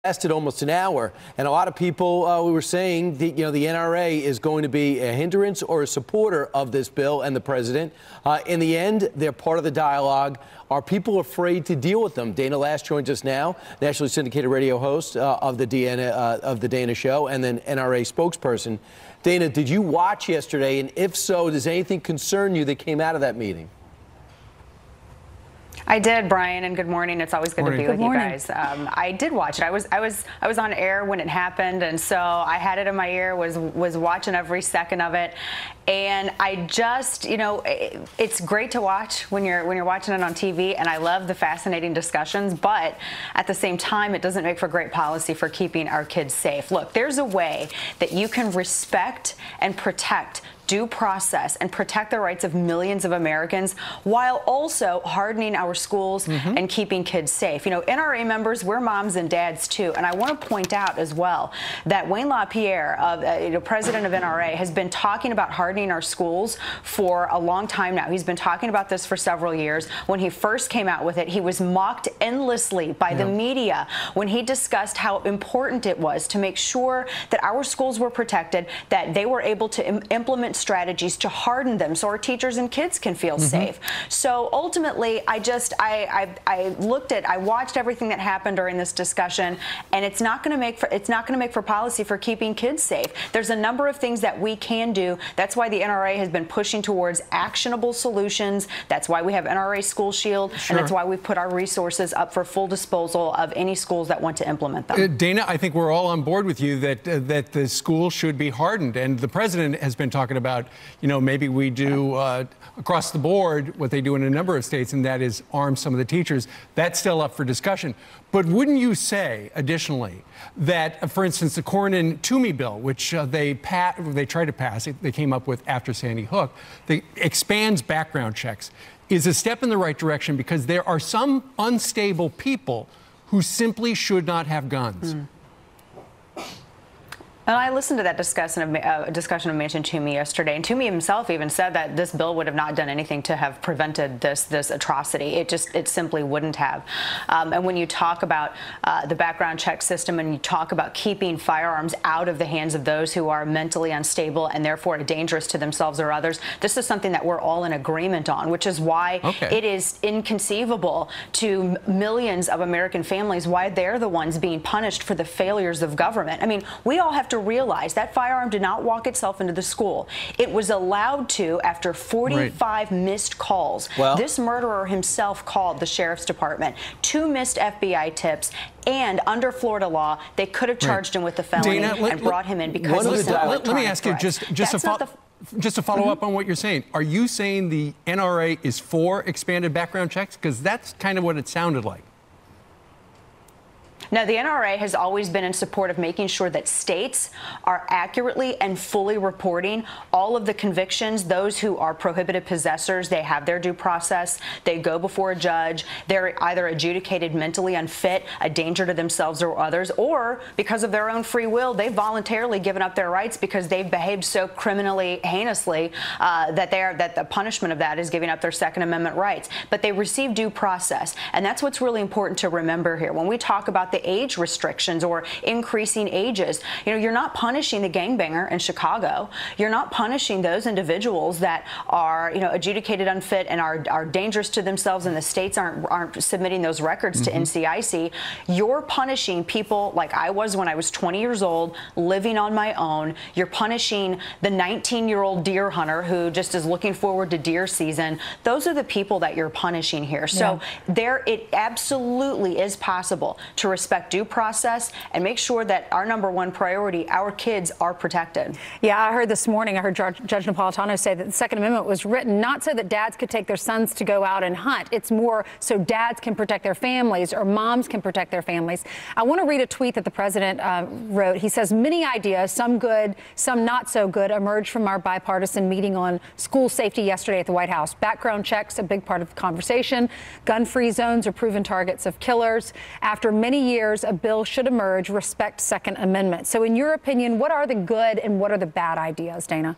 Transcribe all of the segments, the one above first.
lasted almost an hour, and a lot of people we were saying the NRA is going to be a hindrance or a supporter of this bill and the president. In the end, they're part of the dialogue. Are people afraid to deal with them? Dana Lash joins us now, nationally syndicated radio host of the Dana Show, and then NRA spokesperson. Dana, did you watch yesterday? And if so, does anything concern you that came out of that meeting? I did, Brian, and good morning. It's always good to be with you guys. I did watch it. I was on air when it happened, and so I had it in my ear, was watching every second of it. And I just, it's great to watch when you're watching it on TV, and I love the fascinating discussions, but at the same time, it doesn't make for great policy for keeping our kids safe. Look, there's a way that you can respect and protect due process and protect the rights of millions of Americans while also hardening our schools and keeping kids safe. NRA members, we're moms and dads too. And I want to point out as well that Wayne LaPierre, president of NRA, has been talking about hardening our schools for a long time now. He's been talking about this for several years. When he first came out with it, he was mocked endlessly by the media when he discussed how important it was to make sure that our schools were protected, that they were able to implement strategies to harden them so our teachers and kids can feel safe. So ultimately, I watched everything that happened during this discussion, and it's not going to make for policy for keeping kids safe. There's a number of things that we can do. That's why the NRA has been pushing towards actionable solutions. That's why we have NRA School Shield, and that's why we've put our resources up for full disposal of any schools that want to implement them. Dana, I think we're all on board with you that the schools should be hardened, and the president has been talking about, maybe we do across the board what they do in a number of states, and that is arm some of the teachers. That's still up for discussion. But wouldn't you say, additionally, that, for instance, the ManchinToomey bill, which they tried to pass, they came up with after Sandy Hook, that expands background checks, is a step in the right direction because there are some unstable people who simply should not have guns. And I listened to that discussion of ManchinToomey yesterday, and Toomey himself even said that this bill would have not done anything to have prevented this atrocity. It simply wouldn't have. And when you talk about the background check system and you talk about keeping firearms out of the hands of those who are mentally unstable and therefore dangerous to themselves or others, this is something that we're all in agreement on, which is why it is inconceivable to millions of American families why they're the ones being punished for the failures of government. I mean, we all have to realize that firearm did not walk itself into the school. It was allowed to after 45 missed calls. Well, this murderer himself called the sheriff's department, 2 missed FBI tips, and under Florida law, they could have charged him with a felony and brought him in because he let me ask you just to follow up on what you're saying. Are you saying the NRA is for expanded background checks? Because that's kind of what it sounded like. Now, the NRA has always been in support of making sure that states are accurately and fully reporting all of the convictions. Those who are prohibited possessors, they have their due process. They go before a judge. They're either adjudicated mentally unfit, a danger to themselves or others, or because of their own free will, they've voluntarily given up their rights because they've behaved so criminally heinously that the punishment of that is giving up their Second Amendment rights. But they receive due process, and that's what's really important to remember here. When we talk about the age restrictions or increasing ages, you're not punishing the gangbanger in Chicago. You're not punishing those individuals that are, adjudicated unfit and are dangerous to themselves, and the states aren't submitting those records to NCIC. You're punishing people like I was when I was 20 years old, living on my own. You're punishing the 19-year-old deer hunter who just is looking forward to deer season. Those are the people that you're punishing here. So it absolutely is possible to respect due process and make sure that our #1 priority, our kids, are protected. Yeah, I heard this morning, I heard Judge Napolitano say that the Second Amendment was written not so that dads could take their sons to go out and hunt. It's more so dads can protect their families or moms can protect their families. I want to read a tweet that the president wrote. He says, many ideas, some good, some not so good, emerged from our bipartisan meeting on school safety yesterday at the White House. Background checks, a big part of the conversation. Gun-free zones are proven targets of killers. After many years, a bill should emerge, respect Second Amendment. So in your opinion, what are the good and what are the bad ideas, Dana?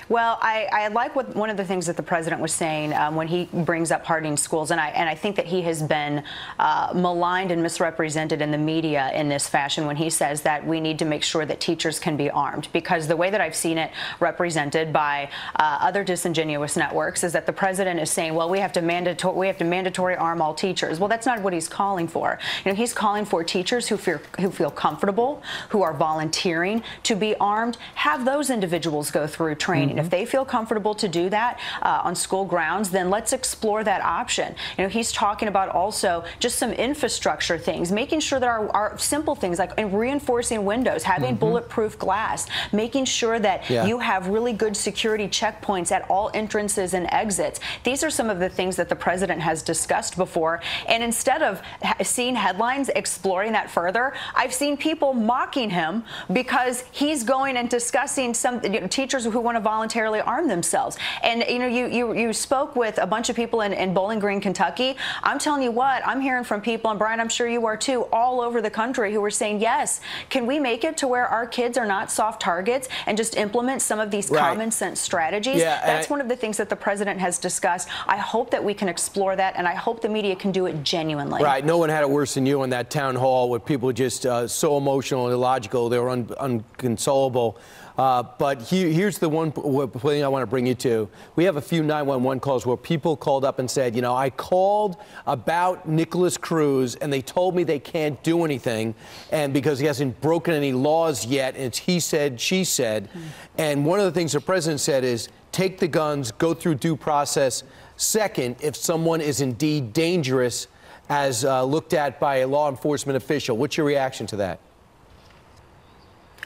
Well, I like what one of the things that the president was saying when he brings up hardening schools, and I think that he has been maligned and misrepresented in the media in this fashion when he says that we need to make sure that teachers can be armed, because the way that I've seen it represented by other disingenuous networks is that the president is saying, well, we have to mandatory arm all teachers. Well, that's not what he's calling for. He's calling for teachers who feel comfortable, who are volunteering to be armed. Have those individuals go through training. If they feel comfortable to do that on school grounds, then let's explore that option. He's talking about also just some infrastructure things, making sure that our simple things like reinforcing windows, having bulletproof glass, making sure that you have really good security checkpoints at all entrances and exits. These are some of the things that the president has discussed before. And instead of seeing headlines exploring that further, I've seen people mocking him because he's going and discussing some teachers who want to voluntarily arm themselves. And you spoke with a bunch of people in Bowling Green, Kentucky. I'm telling you what, I'm hearing from people, and Brian, I'm sure you are too, all over the country who are saying, yes, can we make it to where our kids are not soft targets and just implement some of these common sense strategies? That's one of the things that the president has discussed. I hope that we can explore that, and I hope the media can do it genuinely. Right. No one had it worse than you in that town hall where people were just so emotional and illogical. They were unconsolable. But here's the one thing I want to bring you to. We have a few 911 calls where people called up and said, I called about Nicholas Cruz and they told me they can't do anything, and because he hasn't broken any laws yet, and it's he said, she said. And one of the things the president said is, take the guns, go through due process. Second, if someone is indeed dangerous as looked at by a law enforcement official. What's your reaction to that?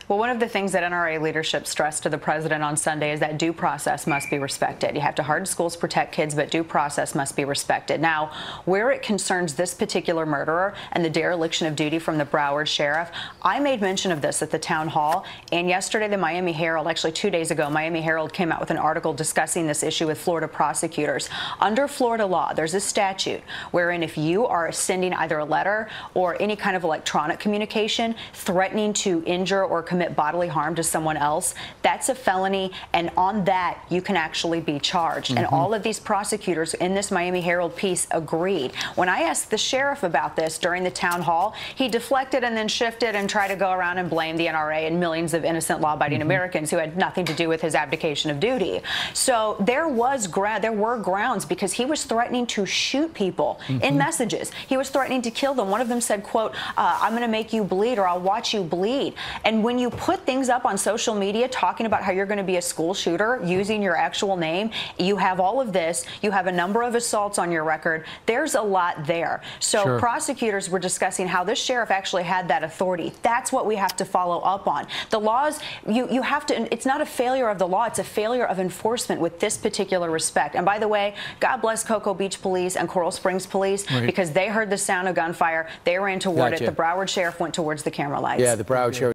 Well, one of the things that NRA leadership stressed to the president on Sunday is that due process must be respected. You have to harden schools, protect kids, but due process must be respected. Now, where it concerns this particular murderer and the dereliction of duty from the Broward sheriff, I made mention of this at the town hall, and yesterday the Miami Herald, actually 2 days ago, Miami Herald came out with an article discussing this issue with Florida prosecutors. Under Florida law, there's a statute wherein if you are sending either a letter or any kind of electronic communication threatening to injure or commit bodily harm to someone else, that's a felony, and on that you can actually be charged. And all of these prosecutors in this Miami Herald piece agreed. When I asked the sheriff about this during the town hall, he deflected and then shifted and tried to go around and blame the NRA and millions of innocent law-abiding Americans who had nothing to do with his abdication of duty. So there were grounds, because he was threatening to shoot people in messages. He was threatening to kill them. One of them said, quote, I'm going to make you bleed, or I'll watch you bleed. And when you put things up on social media talking about how you're going to be a school shooter using your actual name, you have all of this, you have a number of assaults on your record, there's a lot there. So prosecutors were discussing how this sheriff actually had that authority. That's what we have to follow up on. The laws, you have to, it's not a failure of the law, it's a failure of enforcement with this particular respect. And by the way, God bless Cocoa Beach Police and Coral Springs Police, because they heard the sound of gunfire, they ran toward it. The Broward sheriff went towards the camera lights. Yeah, the Broward sheriff.